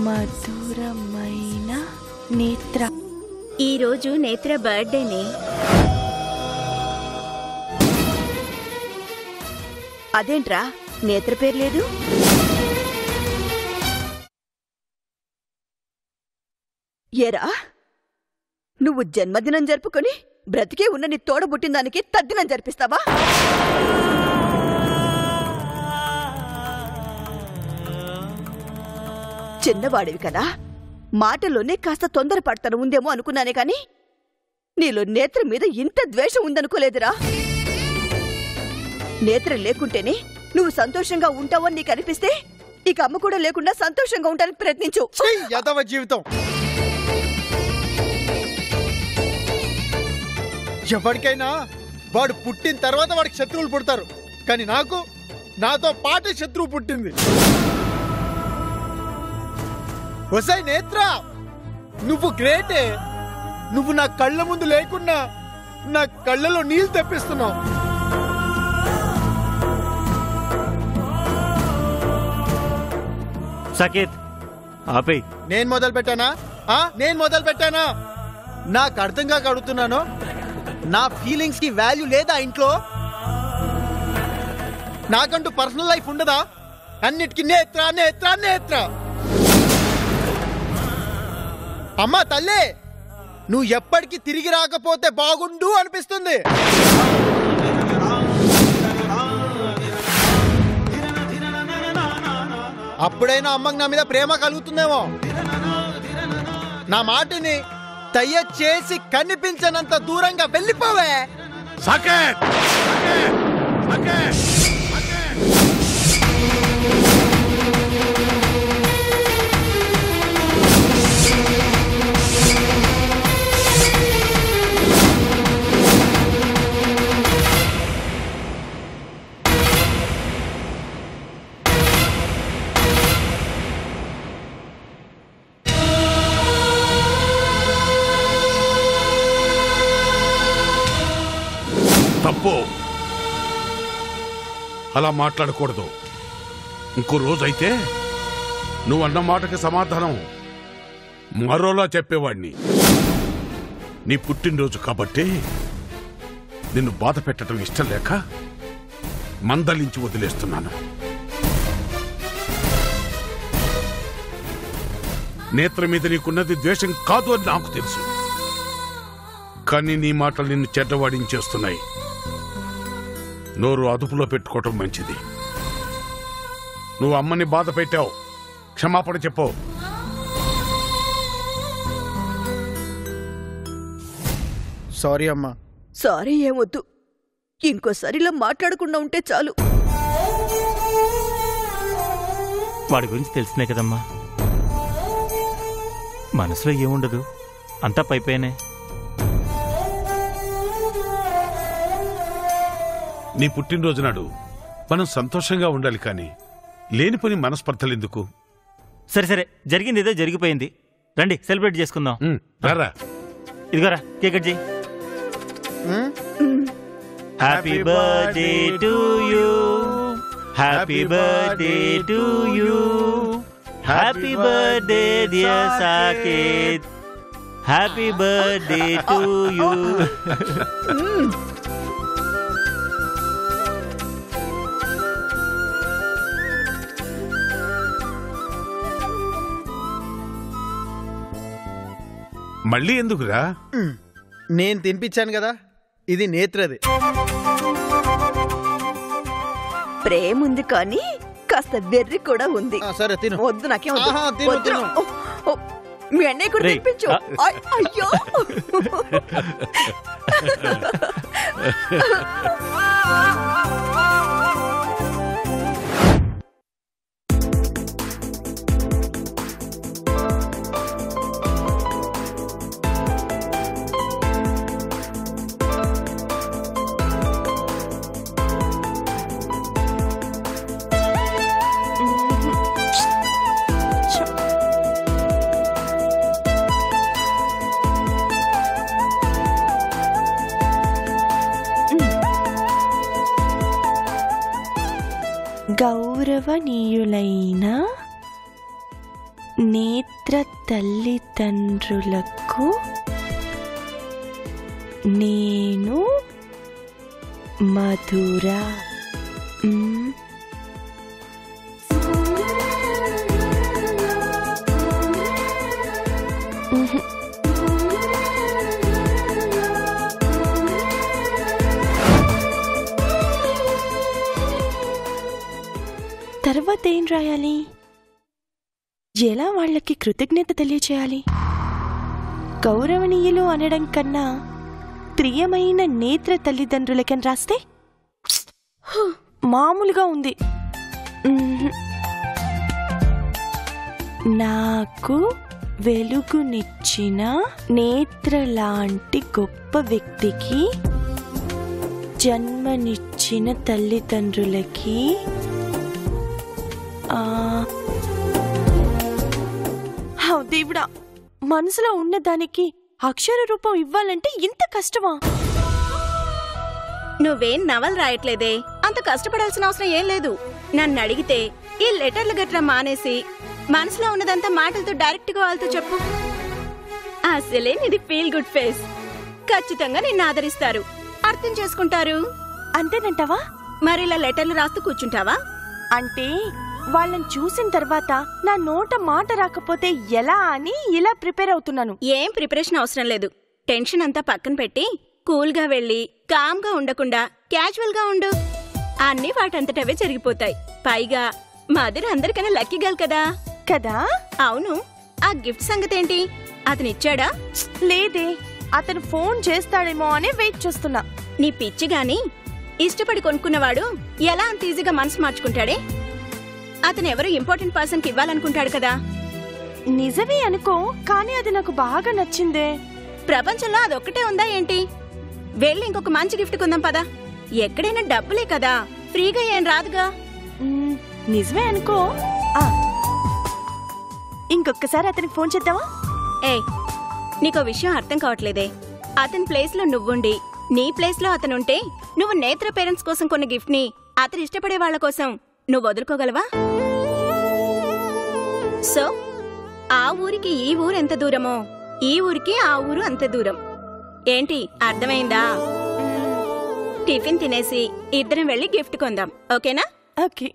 మధురమైన నేత్ర. ఈరోజు నేత్ర బర్త్డేనే. అదేంట్రా నేత్ర పేరు లేదు? ఏరా నువ్వు జన్మదినం జరుపుకొని బ్రతికే ఉన్న నీ తోడబుట్టిందానికి తద్దినం జరిపిస్తావా? చిన్నవాడివి కదా, మాటలోనే కాస్త తొందరపడతాను ఉందేమో అనుకున్నానే కాని నీలో నేత్ర మీద ఇంత ద్వేషం ఉందనుకోలేదురా. నేత్ర లేకుంటేనే నువ్వు సంతోషంగా ఉంటావని నీకు అనిపిస్తే ఇక అమ్మ కూడా లేకుండా సంతోషంగా ఉండడానికి ప్రయత్నించు. యదవ జీవితం. ఎవరికైనా వాడు పుట్టిన తర్వాత వాడికి శత్రువులు పుడతారు, కానీ నాతో పాటే శత్రువు పుట్టింది. వసై నేత్ర, నువ్వు గ్రేటే. నువ్వు నా కళ్ళ ముందు లేకున్నా నా కళ్ళలో నీళ్లు తెప్పిస్తున్నావు. సాకేత్ ఆపే. నేను మొదలు పెట్టానా? నాకు అర్థం కాక అడుగుతున్నాను. నా ఫీలింగ్స్ కి వాల్యూ లేదా ఇంట్లో? నాకంటూ పర్సనల్ లైఫ్ ఉండదా? అన్నిటికీ నేత్ర నేత్ర నేత్ర. అమ్మా తల్లే, నువ్వు ఎప్పటికీ తిరిగి రాకపోతే బాగుండు అనిపిస్తుంది. అప్పుడైనా అమ్మకి నా మీద ప్రేమ కలుగుతుందేమో. నా మాటని దయచేసి కనిపించనంత దూరంగా వెళ్ళిపోవే. సాకేత్, తప్పు. అలా మాట్లాడకూడదు. ఇంకో రోజైతే నువ్వన్న మాటకి సమాధానం మరోలా చెప్పేవాడిని. నీ పుట్టినరోజు కాబట్టి నిన్ను బాధ పెట్టడం ఇష్టం లేక మందలించి వదిలేస్తున్నాను. నేత్ర మీద నీకున్నది ద్వేషం కాదు అని నాకు తెలుసు, కానీ నీ మాటలు నిన్ను చెడ్డవాడించేస్తున్నాయి. నోరు అదుపులో పెట్టుకోవటం మంచిది. నువ్వు అమ్మని బాధ పెట్టావు, క్షమాపణ చెప్పు. సారీ అమ్మా. సారీ ఏమొద్దు, ఇంకోసారి ఇలా మాట్లాడకుండా ఉంటే చాలు. వాడి గురించి తెలిసినే కదమ్మా, మనసులో ఏముండదు, అంతా పైపైనే. నీ పుట్టినరోజు నాడు మనం సంతోషంగా ఉండాలి, కానీ లేని పని మనస్పర్ధలెందుకు? సరే సరే, జరిగింది ఏదో జరిగిపోయింది. రండి సెలబ్రేట్ చేసుకుందాం. రారా, ఇదిగోరా కేక్ కట్ చేయి. Happy birthday to you, happy birthday to you, happy birthday dear Saketh, happy birthday to you. మళ్ళీ ఎందుకురా? నేను తినిపించాను కదా, ఇది నేత్రది. ప్రేముంది కానీ కాస్త వెర్రి కూడా ఉంది. సరే తిను. వద్దు, నాకేం వద్దు. మీ అన్నయ్య కూడా తినిపించు. అయ్యో గౌరవనీయులైన నేత్ర తల్లిదండ్రులకు నేను మధుర. తర్వాత ఏం రాయాలి? ఎలా వాళ్ళకి కృతజ్ఞత తెలియచేయాలి? గౌరవనీయులు అనడం కన్నా ప్రియమైన నేత్ర తల్లిదండ్రులకని రాస్తే మామూలుగా ఉంది. నాకు వెలుగునిచ్చిన నేత్ర లాంటి గొప్ప వ్యక్తికి, జన్మనిచ్చిన తల్లిదండ్రులకి, దేవుడా, మనసులో ఉన్నదానికి అక్షర రూపం ఇవ్వాలంటే ఇంత కష్టమా? నువ్వేం నవలు రాయట్లేదే, అంత కష్టపడాల్సిన అవసరం ఏం లేదు. నన్ను అడిగితే ఈ లెటర్లు గట్రా మానేసి మనసులో ఉన్నదంతా మాటలతో డైరెక్ట్ గా వాళ్ళతో చెప్పు. అసలే నీది ఫీల్ గుడ్ ఫేస్. ఖచ్చితంగా నిన్ను ఆదరిస్తారు, అర్థం చేసుకుంటారు. అంతేనంటావా? మరి ఇలా లెటర్లు రాస్తూ కూర్చుంటావా? అంటే వాళ్ళని చూసిన తర్వాత నా నోట మాట రాకపోతే ఎలా అని ఇలా ప్రిపేర్ అవుతున్నాను. ఏం ప్రిపరేషన్ అవసరం లేదు. టెన్షన్ అంతా పక్కన పెట్టి కూల్ గా వెళ్ళి కామ్ గా ఉండకుండా క్యాజువల్ గా ఉండు. అన్ని వాటంతటవే జరిగిపోతాయి. పైగా మధుర అందరికన్నా లక్కీ గర్ల్ కదా. కదా? అవును. ఆ గిఫ్ట్ సంగతేంటి? అతనిచ్చాడా? లేదే, అతను ఫోన్ చేస్తాడేమో అని వెయిట్ చేస్తున్నా. నీ పిచ్చి గాని, ఇష్టపడి కొనుక్కున్నవాడు ఎలా అంత ఈజీగా మనసు మార్చుకుంటాడే? అతను ఎవరో ఇంపార్టెంట్ పర్సన్ కి ఇవ్వాలనుకుంటాడు కదా. నిజమే అనుకో, కానీ అది నాకు బాగా నచ్చిందే. ప్రపంచంలో అదొక్కటే ఉందా ఏంటి? వెళ్ళి ఇంకొక మంచి గిఫ్ట్ కొందాం పదా. ఎక్కడైనా డబ్బులే కదా, ఫ్రీగా ఏం రాదుగా. నిజమే అనుకో. ఇంకొకసారి అతనికి ఫోన్ చేద్దామా? నీకో విషయం అర్థం కావట్లేదే. అతని ప్లేస్ లో నువ్వుండి నీ ప్లేస్ లో అతనుంటే నువ్వు నేత్ర పేరెంట్స్ కోసం కొన్న గిఫ్ట్ ని అతను ఇష్టపడే వాళ్ల కోసం నువ్వు వదులుకోగలవా? సో ఆ ఊరికి ఈ ఊరు ఎంత దూరమో ఈ ఊరికి ఆ ఊరు అంత దూరం. ఏంటి, అర్థమైందా? టిఫిన్ తినేసి ఇద్దరం వెళ్ళి గిఫ్ట్ కొందాం, ఓకేనా? Okay.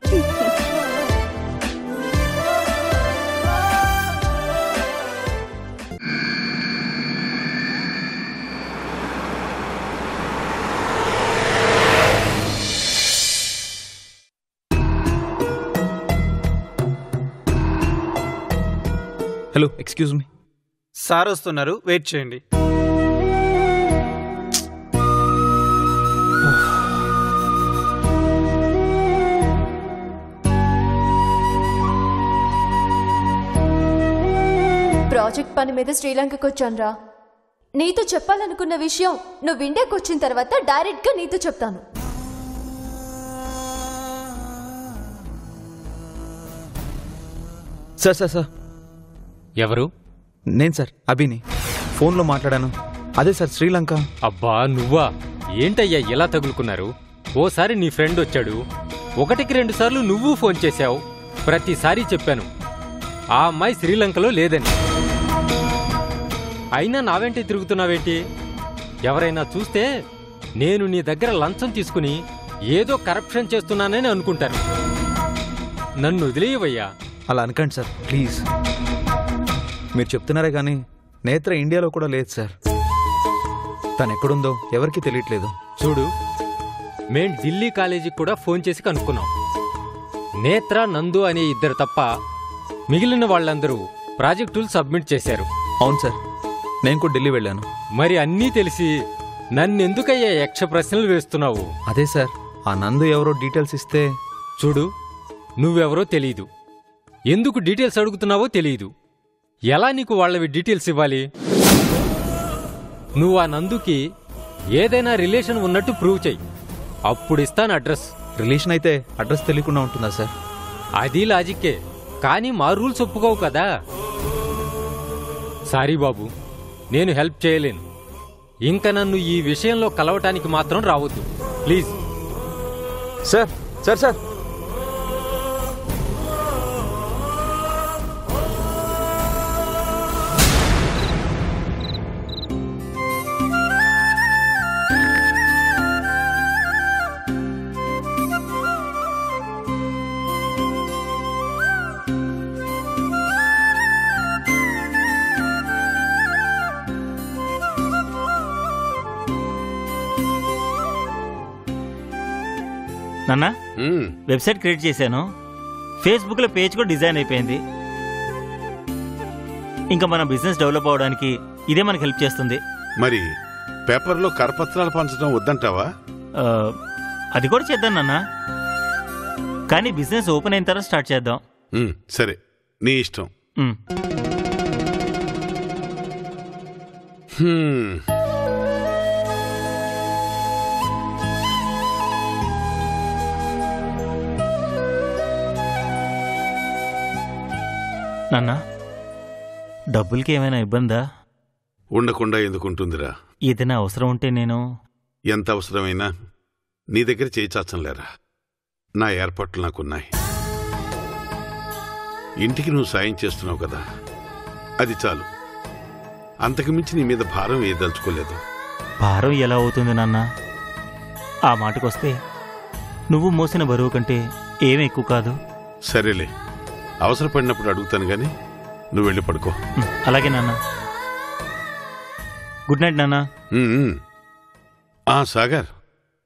Hello, excuse me. Sir వస్తున్నారు, వెయిట్ చేయండి. ప్రాజెక్ట్ పని మీద శ్రీలంకకు వచ్చానురా. నీతో చెప్పాలనుకున్న విషయం నువ్వు ఇండియాకి వచ్చిన తర్వాత డైరెక్ట్ గా నీతో చెప్తాను. Sir sir sir. ఎవరు? నేను సార్, అభిని. ఫోన్లో మాట్లాడాను. అదే సార్, శ్రీలంక. అబ్బా నువ్వా? ఏంటయ్యా ఇలా తగులుకున్నారు? ఓసారి నీ ఫ్రెండ్ వచ్చాడు, 1-2 సార్లు నువ్వు ఫోన్ చేశావు. ప్రతిసారి చెప్పాను ఆ అమ్మాయి శ్రీలంకలో లేదని. అయినా నావేంటి తిరుగుతున్నావేంటి? ఎవరైనా చూస్తే నేను నీ దగ్గర లంచం తీసుకుని ఏదో కరప్షన్ చేస్తున్నానని అనుకుంటారు. నన్ను వదిలేయవయ్యా. అలా అనకండి సార్, ప్లీజ్. మీరు చెప్తున్నారే కానీ నేత్ర ఇండియాలో కూడా లేదు సార్. తను ఎక్కడుందో ఎవరికీ తెలియట్లేదు. చూడు, మేం ఢిల్లీ కాలేజీకి కూడా ఫోన్ చేసి కనుక్కున్నాం. నేత్ర, నందు అనే ఇద్దరు తప్ప మిగిలిన వాళ్ళందరూ ప్రాజెక్టులు సబ్మిట్ చేశారు. అవును సార్, నేను కూడా ఢిల్లీ వెళ్ళాను. మరి అన్నీ తెలిసి నన్నెందుకయ్యా యక్ష ప్రశ్నలు వేస్తున్నావు? అదే సార్, ఆ నందు ఎవరో డీటెయిల్స్ ఇస్తే. చూడు, నువ్వెవరో తెలీదు, ఎందుకు డీటెయిల్స్ అడుగుతున్నావో తెలీదు. ఎలా నీకు వాళ్ళవి డీటెయిల్స్ ఇవ్వాలి? నువ్వు ఆ నందుకి ఏదైనా రిలేషన్ ఉన్నట్టు ప్రూవ్ చెయ్యి, అప్పుడు ఇస్తాను అడ్రస్. రిలేషన్ అయితే అడ్రస్ తెలియకుండా ఉంటుందా సార్? అది లాజిక్కే, కానీ మా రూల్స్ ఒప్పుకోవు కదా. సారీ బాబు, నేను హెల్ప్ చేయలేను. ఇంకా నన్ను ఈ విషయంలో కలవటానికి మాత్రం రావద్దు ప్లీజ్. సార్ సార్ సార్ నాన్న వెబ్సైట్ క్రియేట్ చేశాను, ఫేస్బుక్ లో పేజ్ కూడా డిజైన్ అయిపోయింది. ఇంకా మన బిజినెస్ డెవలప్ అవడానికి ఇదే మనకు హెల్ప్ చేస్తుంది. మరి పేపర్లో కరపత్రాలు పంచడం వద్దంటావా? అది కూడా చేద్దాం నాన్న, కానీ బిజినెస్ ఓపెన్ అయిన తర్వాత స్టార్ట్ చేద్దాం. సరే, నీ ఇష్టం. నాన్న, డబ్బులకి ఏమైనా ఇబ్బందా? ఉండకుండా ఎందుకుంటుందిరా? ఏదైనా అవసరం ఉంటే నేను ఎంత అవసరమైనా నీ దగ్గర చేయిచాచంలేరా. నా ఏర్పాట్లు నాకున్నాయి. ఇంటికి నువ్వు సాయం చేస్తున్నావు కదా, అది చాలు. అంతకుమించి నీ మీద భారం ఏదలుచుకోలేదు. భారం ఎలా అవుతుంది నాన్న? ఆ మాటకొస్తే నువ్వు మోసిన బరువు కంటే ఏమీ ఎక్కువ కాదు. సరేలే, అవసరపడినప్పుడు అడుగుతాను గాని నువ్వు వెళ్ళి పడుకో. అలాగే నాన్న. గుడ్ నైట్ నాన్న. సాగర్,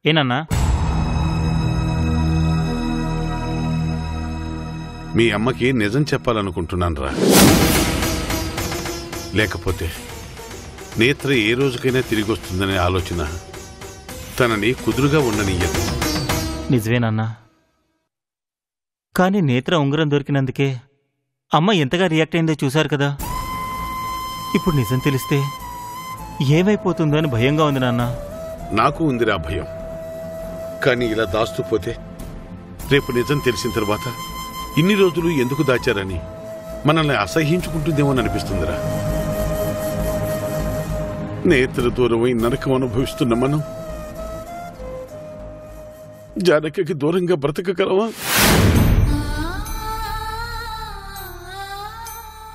ఏనన్నా? మీ అమ్మకి నిజం చెప్పాలనుకుంటున్నాను రా. లేకపోతే నేత్ర ఏ రోజుకైనా తిరిగి వస్తుందనే ఆలోచన తనని కుదురుగా ఉండనియ్యదు. నిజమేనన్నా, కానీ నేత్ర ఉంగరం దొరికినందుకే అమ్మ ఎంతగా రియాక్ట్ అయిందో చూశారు కదా. ఇప్పుడు నిజం తెలిస్తే ఏమైపోతుందో అని భయంగా ఉంది నాన్న. నాకు ఉందిరా భయం. కానీ ఇలా దాస్తూ పోతే రేపు నిజం తెలిసిన తర్వాత ఇన్ని రోజులు ఎందుకు దాచారని మనల్ని అసహ్యించుకుంటుందేమో అనిపిస్తుందిరా. నేత్ర దూరమై నరకం అనుభవిస్తున్న మనం జానకి దూరంగా బ్రతకగలవా?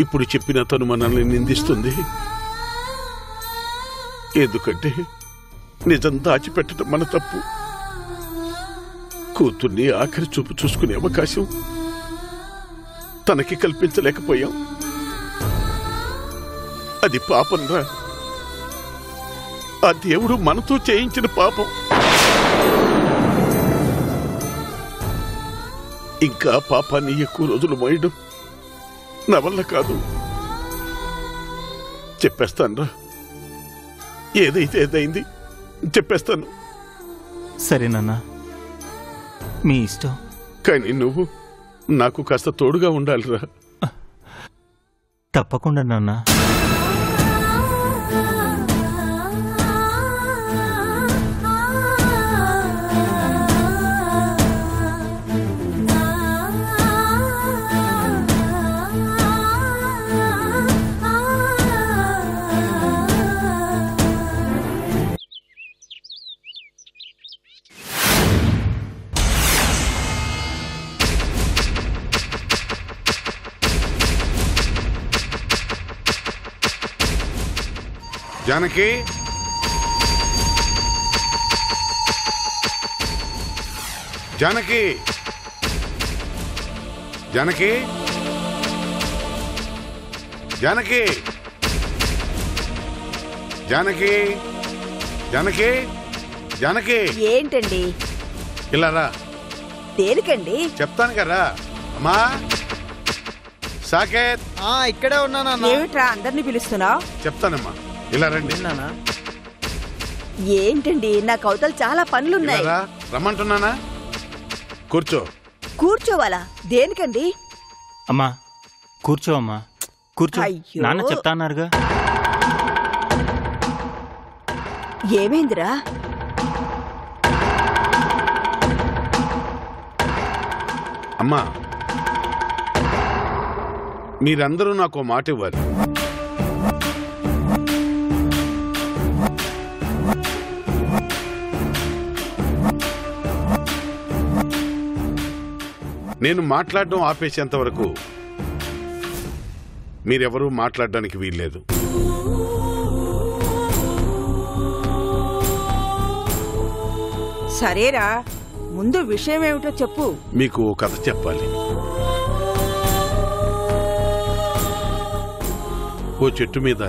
ఇప్పుడు చెప్పిన తను మనల్ని నిందిస్తుంది. ఎందుకంటే నిజం దాచిపెట్టడం మన తప్పు. కూతుర్ని ఆఖరి చూపు చూసుకునే అవకాశం తనకి కల్పించలేకపోయాం. అది పాపం రా. ఆ దేవుడు మనతో చేయించిన పాపం. ఇంకా పాపాన్ని ఎక్కువ రోజులు మోయడం నా వల్ల కాదు. చెప్పేస్తాను రా, ఏదైతే ఏదైంది చెప్పేస్తాను. సరేనన్నా, మీ ఇష్టం. కానీ నువ్వు నాకు కాస్త తోడుగా ఉండాలిరా. తప్పకుండా నాన్న. జానకి, జానకి, జానకి, జానకి, జానకి, జానకి, జానకి. ఏంటండి? ఇలా రా. దేనికండి? చెప్తాను కదా. అమ్మా సాకేత్. ఇక్కడే ఉన్నానా? ఏమిట్రా అందరినీ పిలుస్తున్నావు? చెప్తానమ్మా, ఇలా రండి. ఏంటండి, నాకు అవతల చాలా పనులున్నాయి. రమ్మంటున్నానా? కూర్చో. కూర్చోవాలా? దేనికండి? అమ్మా కూర్చో, అమ్మా కూర్చో. అయ్యో. నాన్న చెప్తా అన్నారుగా. ఏమైందిరా? అమ్మా, మీరందరూ నాకు మాట ఇవ్వాలి. నేను మాట్లాడడం ఆపేసేంత వరకు మీరెవరూ మాట్లాడడానికి వీల్లేదు. సరేరా, ముందు విషయం ఏమిటో చెప్పు. మీకు ఓ కథ చెప్పాలి. ఓ చెట్టు మీద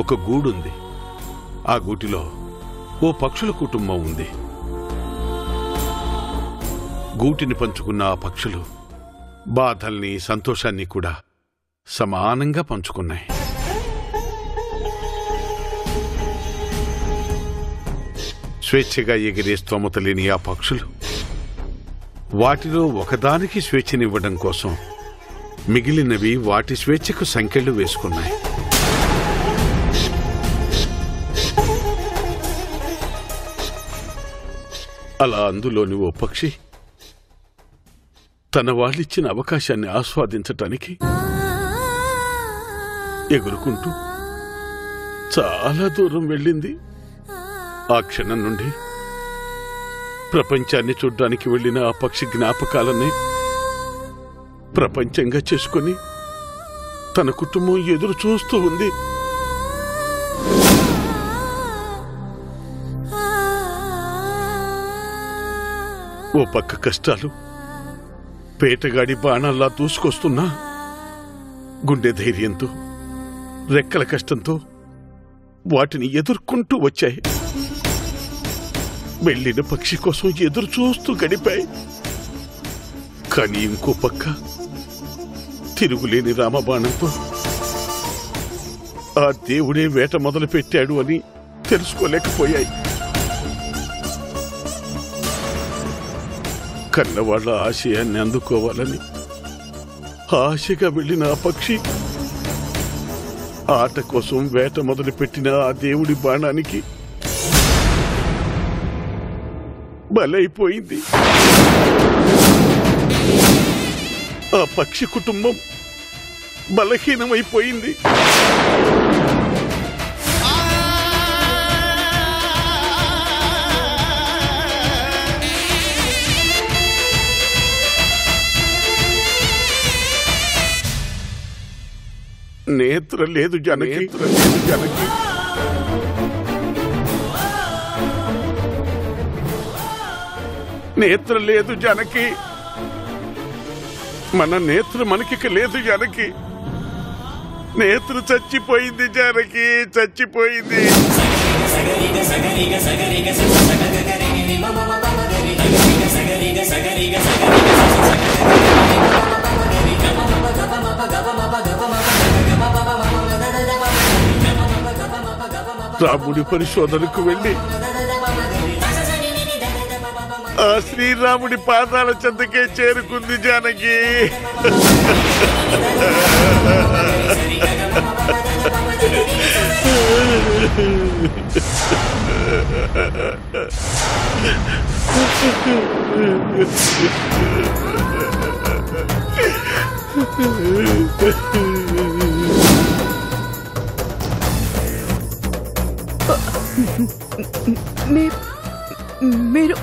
ఒక గూడుంది. ఆ గూటిలో ఓ పక్షుల కుటుంబం ఉంది. గూటిని పంచుకున్న ఆ పక్షులు బాధల్ని సంతోషాన్ని కూడా సమానంగా పంచుకున్నాయి. స్వేచ్ఛగా ఎగిరే స్తోమత లేని ఆ పక్షులు వాటిలో ఒకదానికి స్వేచ్ఛనివ్వడం కోసం మిగిలినవి వాటి స్వేచ్ఛకు సంకెళ్లు వేసుకున్నాయి. అలా అందులోని ఓ పక్షి తన వాళ్ళిచ్చిన అవకాశాన్ని ఆస్వాదించటానికి ఎగురుకుంటూ చాలా దూరం వెళ్ళింది. ఆ క్షణం నుండి ప్రపంచాన్ని చూడ్డానికి వెళ్లిన ఆ పక్షి జ్ఞాపకాలనే ప్రపంచంగా చేసుకుని తన కుటుంబం ఎదురు చూస్తూ ఉంది. ఓ పక్క కష్టాలు పేటగాడి బాణాల్లా దూసుకొస్తున్నా గుండె ధైర్యంతో రెక్కల కష్టంతో వాటిని ఎదుర్కొంటూ వచ్చాయి. వెళ్ళిన పక్షి కోసం ఎదురు చూస్తూ గడిపాయి. కానీ ఇంకో పక్క తిరుగులేని రామబాణంతో ఆ దేవుడే వేట మొదలు పెట్టాడు అని తెలుసుకోలేకపోయాయి. కన్నవాళ్ల ఆశయాన్ని అందుకోవాలని ఆశగా వెళ్ళిన ఆ పక్షి ఆట కోసం వేట మొదలుపెట్టిన ఆ దేవుడి బాణానికి బలైపోయింది. ఆ పక్షి కుటుంబం బలహీనమైపోయింది. నేత్ర లేదు జనకి, నేత్ర లేదు జనకి, మన నేత్ర మనకి లేదు జనకి, నేత్ర చచ్చిపోయింది జనకి, చచ్చిపోయింది. రాముడి పరిశోధనకు వెళ్ళి ఆ శ్రీరాముడి పాదాల చెంతకే చేరుకుంది జానకి. మీరు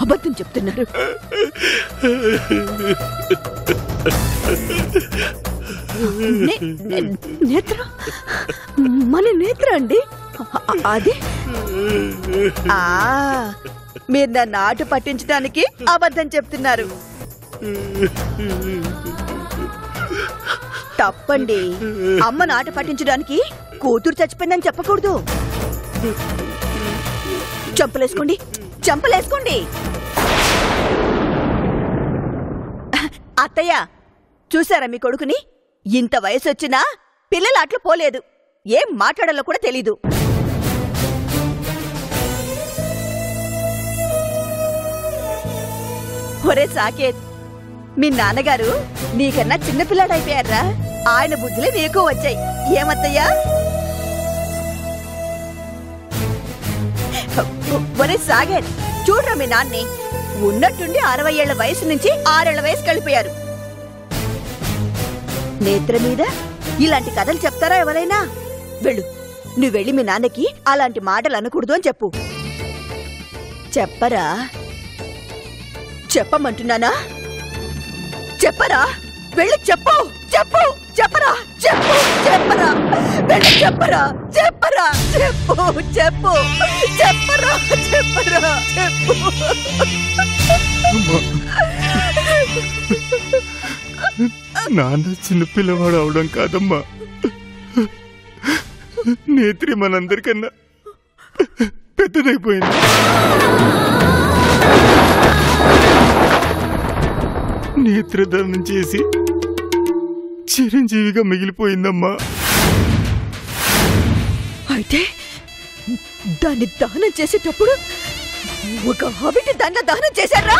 అబద్ధం చెప్తున్నారు. నేత్ర, మన నేత్ర అండి అది. మీరు నన్ను ఆట పట్టించడానికి అబద్ధం చెప్తున్నారు. తప్పండి. అమ్మను ఆట పట్టించడానికి కూతురు చచ్చిపోయిందని చెప్పకూడదు. చంపలేసుకోండి, చంపలేసుకోండి. అత్తయ్య, చూసారా మీ కొడుకుని? ఇంత వయసు వచ్చినా పిల్లలు అట్లా పోలేదు. ఏం మాట్లాడాలో కూడా తెలీదు. ఒరే సాకేత్, మీ నాన్నగారు నీకన్నా చిన్నపిల్లాడైపోయారా? ఆయన బుద్ధులే నీకు వచ్చాయి. ఏమత్తయ్యా? ఒరే సాగర్, చూడరా మీ నాన్ని ఉన్నట్టుండి 60 ఏళ్ల వయసు నుంచి 6 ఏళ్ల వయసు కలిపారు. నేత్ర మీద ఇలాంటి కథలు చెప్తారా ఎవరైనా? వెళ్ళు, నువ్వు వెళ్ళి మీ నాన్నకి అలాంటి మాటలు అనకూడదు అని చెప్పు. చెప్పరా? చెప్పమంటున్నానా? చెప్పరా? వెళ్ళి చెప్పు, చెప్పు, చెప్పరా, చెప్పు, చెప్పరా, వెళ్ళి చెప్పరా, చెప్పరా, చెప్పు, చెప్పు, చెప్పరా, చెప్పరా, చెప్పు. నాన్న చిన్నపిల్లవాడు అవడం కాదమ్మా, నేత్రి మనందరికన్నా పెద్దదైపోయింది. నేత్రదానం చేసి చిరంజీవిగా మిగిలిపోయిందమ్మా. అయితే దాన్ని దహనం చేసేటప్పుడు ఒక హాబిట్ దానిలో దహనం చేశారా?